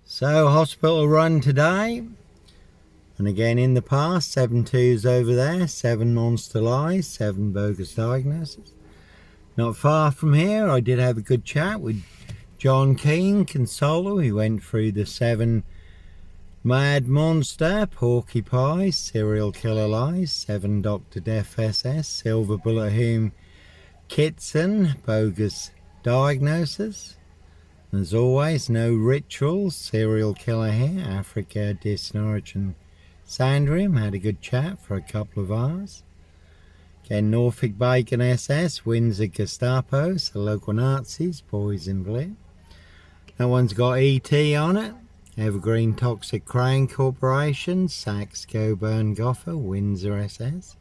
So hospital run today, and again in the past, 7 twos over there, 7 monster lies, 7 bogus diagnoses. Not far from here, I did have a good chat with John Keane, consoler. We went through the 7 mad monster, porcupine, serial killer lies, 7 Dr. Death SS, silver bullet whom Kitson, bogus diagnosis. As always, no rituals, serial killer here, Africa, Norwich and Sandringham. Had a good chat for a couple of hours. Again, Norfolk Bacon SS, Windsor Gestapos, the local Nazis, boys in blue. That one's got ET on it. Evergreen Toxic Crane Corporation, Sachs Coburn Goffer, Windsor SS.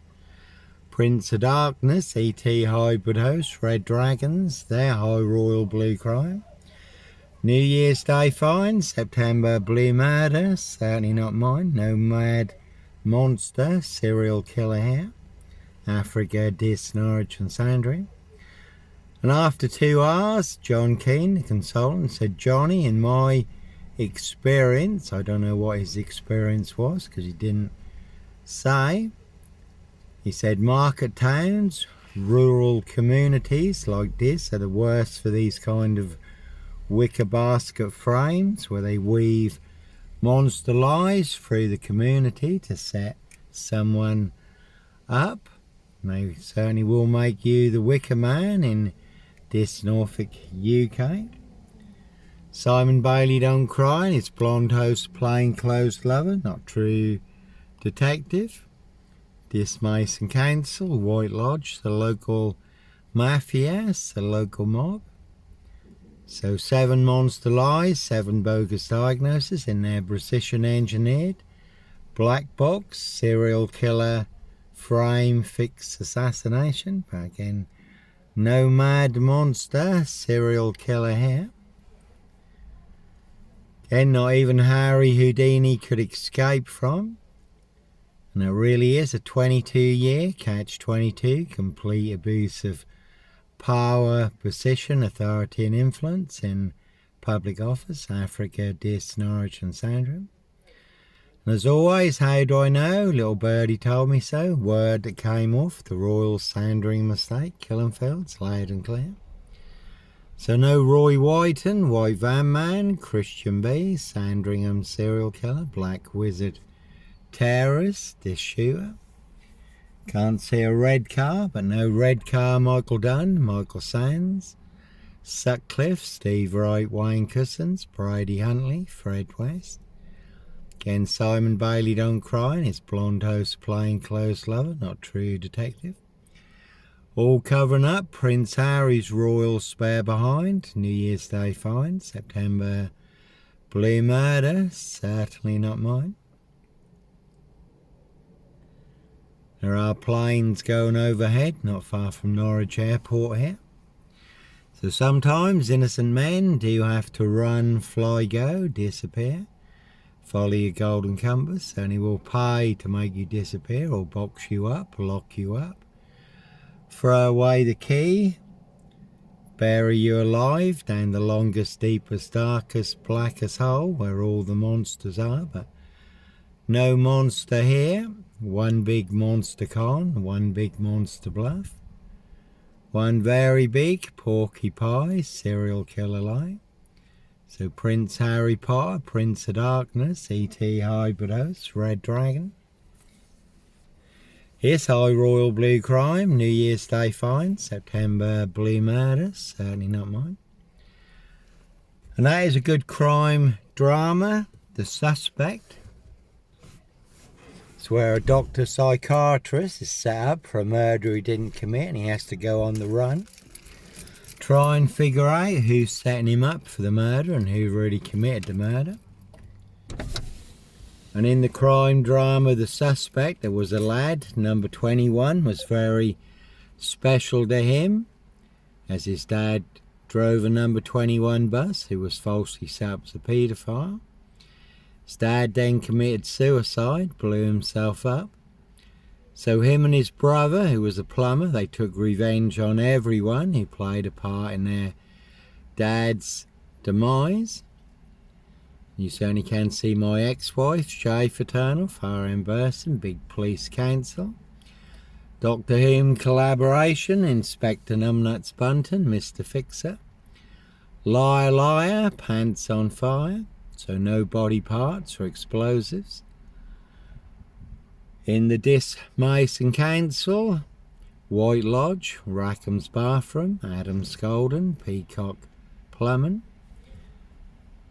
Prince of Darkness, ET Hybrid Host, Red Dragons, their High Royal Blue Crime. New Year's Day find, September Blue Murder, certainly not mine. No mad monster, serial killer here. Africa, Norwich and Sandringham. And after 2 hours, John Keane, the consultant, said, Johnny, in my experience, I don't know what his experience was because he didn't say. He said market towns, rural communities like this are the worst for these kind of wicker basket frames where they weave monster lies through the community to set someone up. And they certainly will make you the wicker man in this Norfolk, UK. Simon Bailey don't cry, and his blonde host plainclothes lover, not true detective. This Mason Council, White Lodge, the local mafias, the local mob. So 7 monster lies, 7 bogus diagnoses in their precision engineered black box serial killer frame fix assassination. But again, no mad monster serial killer here. Again, not even Harry Houdini could escape from. And it really is a 22-year catch-22, complete abuse of power, position, authority and influence in public office, Africa, Norwich and Sandringham. And as always, how do I know? Little birdie told me so. Word that came off the Royal Sandringham estate, Killenfields, loud and clear. So no Roy Whiten, White Van Man, Christian B, Sandringham serial killer, Black Wizard terrorist, this shooter. Can't see a red car, but no red car Michael Dunn, Michael Sands, Sutcliffe, Steve Wright, Wayne Cousins, Brady Huntley, Fred West. Again, Simon Bailey don't cry, and his blonde host plainclothes lover, not true detective. All covering up, Prince Harry's royal spare behind, New Year's Day find, September Blue Murder, certainly not mine. There are planes going overhead, not far from Norwich Airport here. So sometimes innocent men do have to run, fly, go, disappear. Follow your golden compass, and he will pay to make you disappear or box you up, lock you up. Throw away the key, bury you alive down the longest, deepest, darkest, blackest hole where all the monsters are, but no monster here. One big monster con, one big monster bluff. One very big porcupine serial killer lie. So Prince Harry Potter, Prince of Darkness, E.T. Hybrid Host, Red Dragon. Here's High Royal Blue Crime, New Year's Day find, September Blue Murder, certainly not mine. And that is a good crime drama, The Suspect. It's where a doctor psychiatrist is set up for a murder he didn't commit and he has to go on the run. Try and figure out who's setting him up for the murder and who really committed the murder. And in the crime drama The Suspect, there was a lad, number 21, was very special to him, as his dad drove a number 21 bus who was falsely set up as a paedophile. His dad then committed suicide, blew himself up. So him and his brother, who was a plumber, they took revenge on everyone who played a part in their dad's demise. You certainly can see my ex-wife, Shay Fraternal, far end person, big police council. Doctor Whom collaboration, Inspector Numbnuts Bunton, Mr. Fixer. Liar Liar, pants on fire, so no body parts or explosives. In the Dis Mason Council, White Lodge, Rackham's Bathroom, Adam Scolden, Peacock Plumman.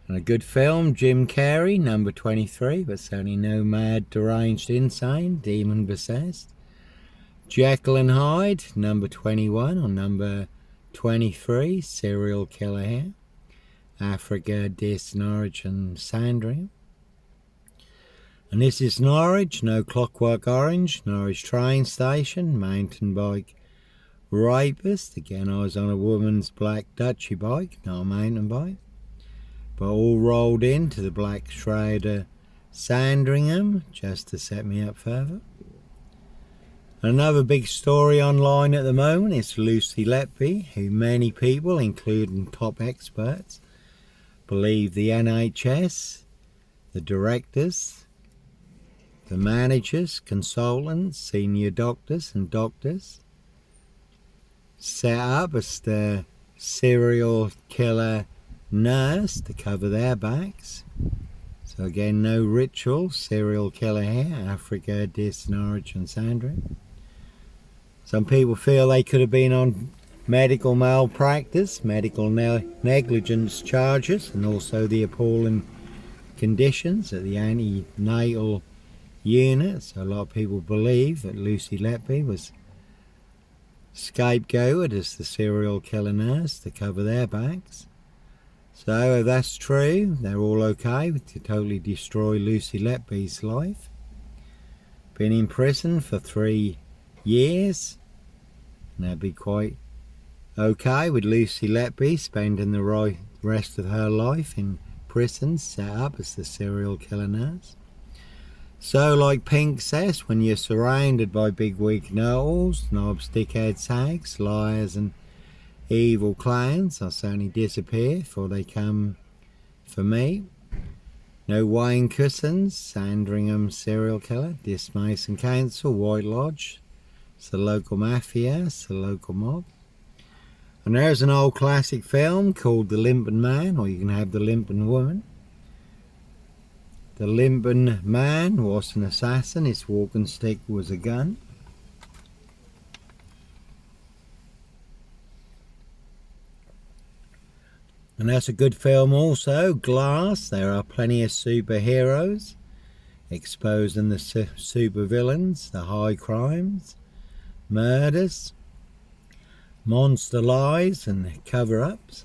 And a good film, Jim Carrey, number 23, but certainly no mad, deranged, insane, demon possessed. Jekyll and Hyde, number 21, or number 23, serial killer here. Africa, Dis, Norwich and Sandringham. And this is Norwich, no Clockwork Orange, Norwich train station, mountain bike rapist. Again, I was on a woman's black Dutchy bike, not a mountain bike. But all rolled into the black shrouder Sandringham, just to set me up further. Another big story online at the moment is Lucy Letby, who many people, including top experts, believe the NHS, the directors, the managers, consultants, senior doctors and doctors set up as the serial killer nurse to cover their backs. So again, no ritual, serial killer here, Africa, Dis, Norwich and Sandringham. Some people feel they could have been on medical malpractice, medical negligence charges, and also the appalling conditions at the antenatal unit. So a lot of people believe that Lucy Letby was scapegoated as the serial killer nurse to cover their backs. So if that's true, they're all okay to totally destroy Lucy Letby's life. Been in prison for 3 years, and that'd be quite okay with Lucy Letby spending the rest of her life in prison, set up as the serial killer nurse. So like Pink says, when you're surrounded by bigwig know-alls, knobs, dickheads, hags, liars and evil clowns, I'll certainly disappear before they come for me. No Wayne Cousins, Sandringham serial killer, Dis Mason Council, White Lodge. It's the local mafia, it's the local mob. And there's an old classic film called The Limping Man, or you can have The Limping Woman. The limping man was an assassin, his walking stick was a gun. And that's a good film also, Glass. There are plenty of superheroes exposing the supervillains, the high crimes, murders, monster lies and cover-ups.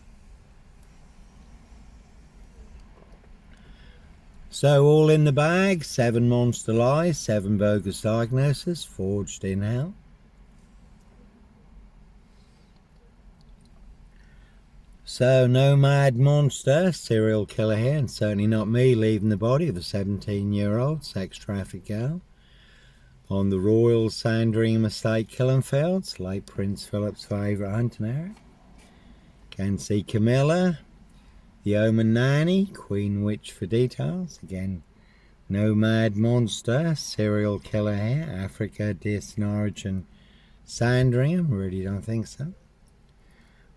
So all in the bag, 7 monster lies, 7 bogus diagnoses, forged in hell. So no mad monster, serial killer here, and certainly not me leaving the body of a 17-year-old sex trafficked girl on the Royal Sandringham Estate, Killenfields, late Prince Philip's favourite hunting area. Can see Camilla, the Omen Nanny, Queen Witch for details. Again, no mad monster, serial killer here, Africa, Dis, Norwich and Sandringham, really don't think so.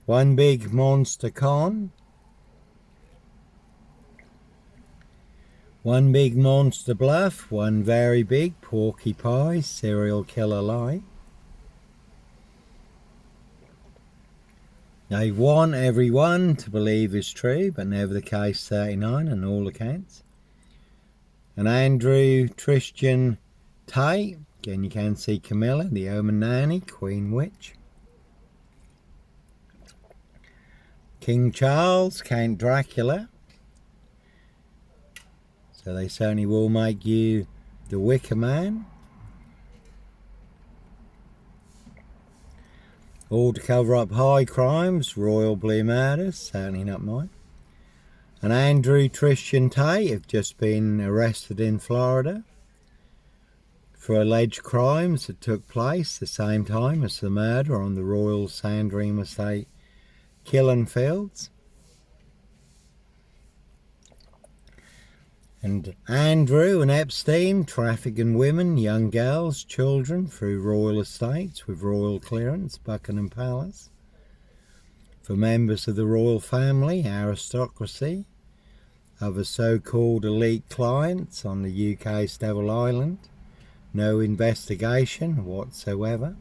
One big monster con. One big monster bluff, one very big porcupine serial killer lie. They want everyone to believe is true, but never the case 39 on all accounts. And Andrew Tristan Tate, again you can see Camilla, the Omen Nanny, Queen Witch. King Charles, Count Dracula. So they certainly will make you the Wicker Man. All to cover up high crimes, royal blue murders, certainly not mine. And Andrew Tristan Tate have just been arrested in Florida for alleged crimes that took place the same time as the murder on the Royal Sandringham Estate, Killenfields. And Andrew and Epstein trafficking women, young girls, children through royal estates with royal clearance, Buckingham Palace. For members of the royal family, aristocracy, other so-called elite clients on the UK's Devil Island, no investigation whatsoever.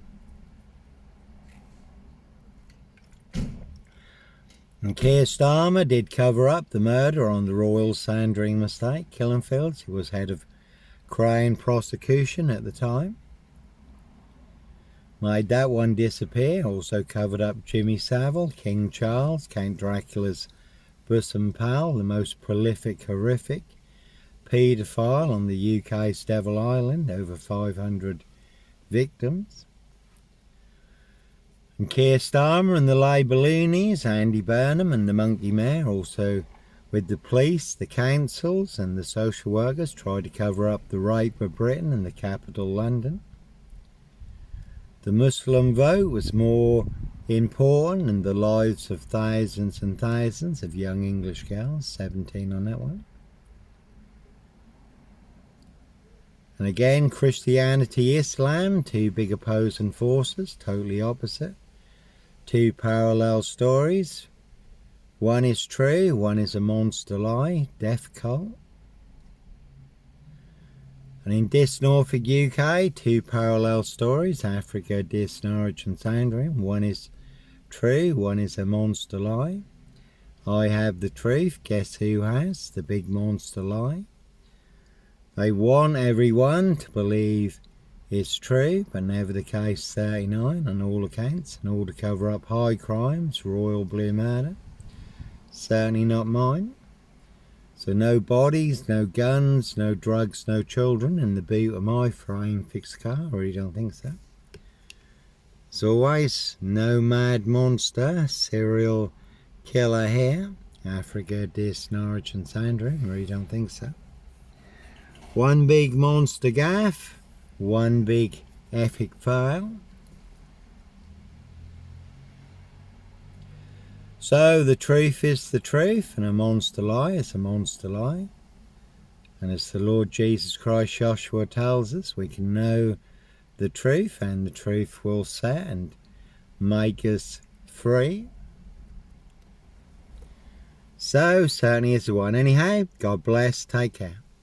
And Keir Starmer did cover up the murder on the Royal Sandringham estate, Killingfields. He was head of Crown prosecution at the time. Made that one disappear. Also covered up Jimmy Savile, King Charles, Count Dracula's bosom pal, the most prolific, horrific paedophile on the UK's Devil Island, over 500 victims. And Keir Starmer and the Labour loonies, Andy Burnham and the Monkey Mayor, also with the police, the councils and the social workers, tried to cover up the rape of Britain in the capital London. The Muslim vote was more important than the lives of thousands and thousands of young English girls, 17 on that one. And again, Christianity, Islam, two big opposing forces, totally opposite. Two parallel stories. One is true, one is a monster lie, death cult. And in Dis Norfolk, UK, two parallel stories, Africa, Dis Norwich and Sandringham. One is true, one is a monster lie. I have the truth, guess who has the big monster lie? They want everyone to believe it's true, but never the case 39 on all accounts, and all to cover up high crimes, royal blue murder. Certainly not mine. So no bodies, no guns, no drugs, no children in the boot of my frame fixed car. I really don't think so. As always, no mad monster, serial killer here. Africa, Dis, Norwich and Sandringham. I really don't think so. One big monster gaff. One big epic fail. So the truth is the truth, and a monster lie is a monster lie. And as the Lord Jesus Christ Joshua tells us, we can know the truth, and the truth will set and make us free. So certainly is the one. Anyhow, God bless, take care.